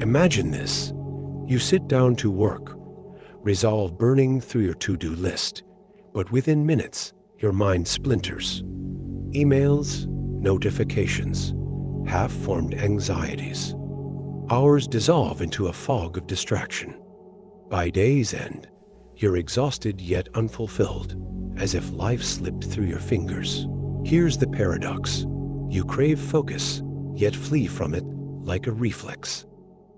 Imagine this. You sit down to work, resolve burning through your to-do list, but within minutes, your mind splinters. Emails, notifications, half-formed anxieties. Hours dissolve into a fog of distraction. By day's end, you're exhausted yet unfulfilled, as if life slipped through your fingers. Here's the paradox. You crave focus, yet flee from it like a reflex.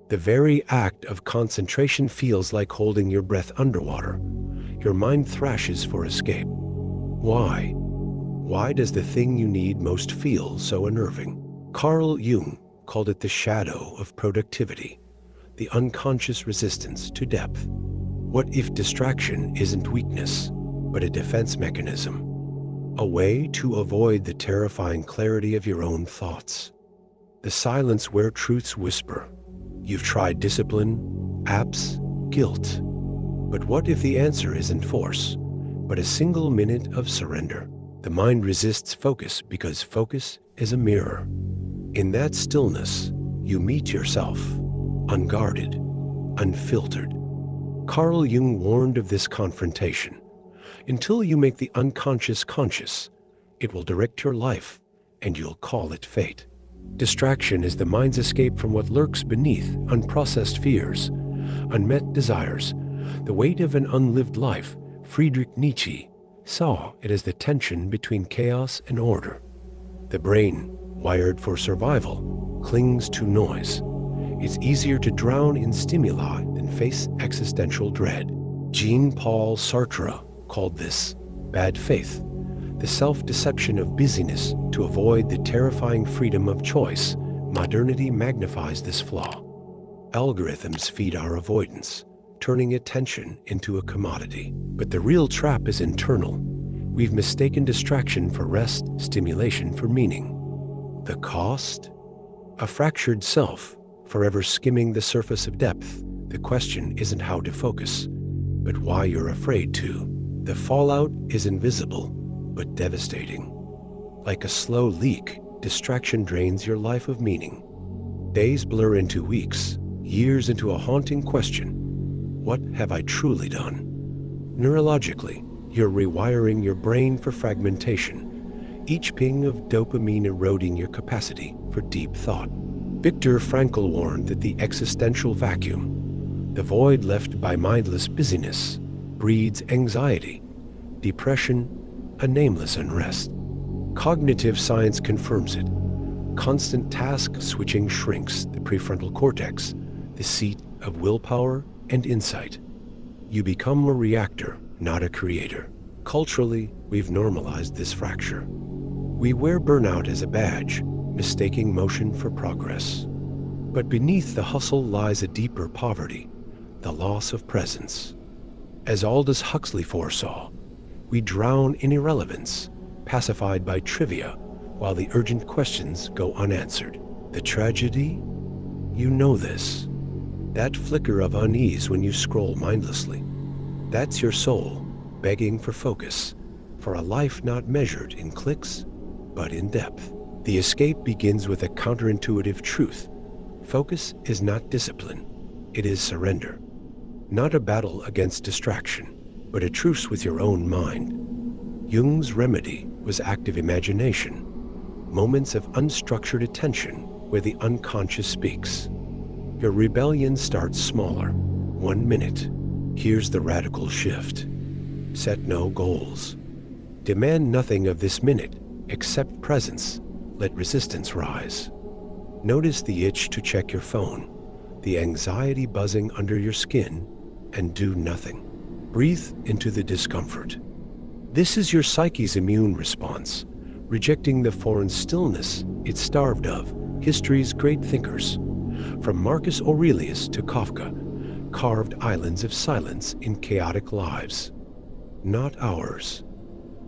The very act of concentration feels like holding your breath underwater. Your mind thrashes for escape. Why? Why does the thing you need most feel so unnerving? Carl Jung called it the shadow of productivity, the unconscious resistance to depth. What if distraction isn't weakness, but a defense mechanism? A way to avoid the terrifying clarity of your own thoughts. The silence where truths whisper. You've tried discipline, apps, guilt. But what if the answer isn't force, but a single minute of surrender? The mind resists focus because focus is a mirror. In that stillness, you meet yourself, unguarded, unfiltered. Carl Jung warned of this confrontation. Until you make the unconscious conscious, it will direct your life, and you'll call it fate. Distraction is the mind's escape from what lurks beneath unprocessed fears, unmet desires, the weight of an unlived life. Friedrich Nietzsche saw it as the tension between chaos and order. The brain, wired for survival, clings to noise. It's easier to drown in stimuli than face existential dread. Jean-Paul Sartre called this bad faith, the self-deception of busyness to avoid the terrifying freedom of choice. Modernity magnifies this flaw. Algorithms feed our avoidance, turning attention into a commodity. But the real trap is internal. We've mistaken distraction for rest, stimulation for meaning. The cost? A fractured self, forever skimming the surface of depth. The question isn't how to focus, but why you're afraid to. The fallout is invisible, but devastating. Like a slow leak, distraction drains your life of meaning. Days blur into weeks, years into a haunting question. What have I truly done? Neurologically, you're rewiring your brain for fragmentation, each ping of dopamine eroding your capacity for deep thought. Viktor Frankl warned that the existential vacuum, the void left by mindless busyness, breeds anxiety, depression, a nameless unrest. Cognitive science confirms it. Constant task switching shrinks the prefrontal cortex, the seat of willpower and insight. You become a reactor, not a creator. Culturally, we've normalized this fracture. We wear burnout as a badge, mistaking motion for progress. But beneath the hustle lies a deeper poverty, the loss of presence. As Aldous Huxley foresaw, we drown in irrelevance, pacified by trivia, while the urgent questions go unanswered. The tragedy? You know this. That flicker of unease when you scroll mindlessly. That's your soul, begging for focus, for a life not measured in clicks, but in depth. The escape begins with a counterintuitive truth. Focus is not discipline, it is surrender. Not a battle against distraction, but a truce with your own mind. Jung's remedy was active imagination, moments of unstructured attention where the unconscious speaks. Your rebellion starts smaller, 1 minute. Here's the radical shift. Set no goals. Demand nothing of this minute except presence. Let resistance rise. Notice the itch to check your phone, the anxiety buzzing under your skin, and do nothing. Breathe into the discomfort. This is your psyche's immune response, rejecting the foreign stillness it's starved of. History's great thinkers, from Marcus Aurelius to Kafka, carved islands of silence in chaotic lives. Not hours,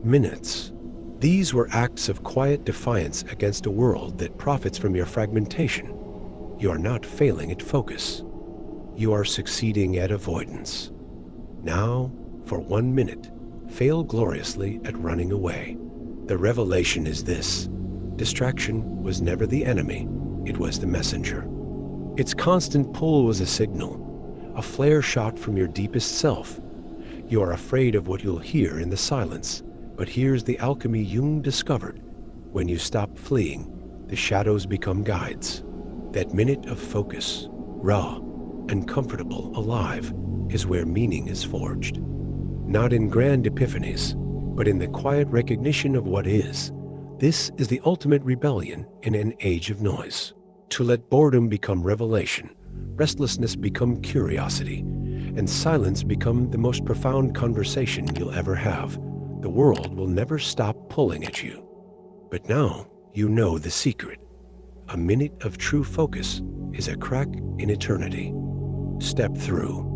minutes. These were acts of quiet defiance against a world that profits from your fragmentation. You are not failing at focus. You are succeeding at avoidance. Now, for 1 minute, fail gloriously at running away. The revelation is this: distraction was never the enemy, it was the messenger. Its constant pull was a signal, a flare shot from your deepest self. You are afraid of what you'll hear in the silence, but here's the alchemy Jung discovered. When you stop fleeing, the shadows become guides. That minute of focus, raw and comfortable, alive, is where meaning is forged. Not in grand epiphanies, but in the quiet recognition of what is. This is the ultimate rebellion in an age of noise. To let boredom become revelation, restlessness become curiosity, and silence become the most profound conversation you'll ever have. The world will never stop pulling at you. But now you know the secret. A minute of true focus is a crack in eternity. Step through.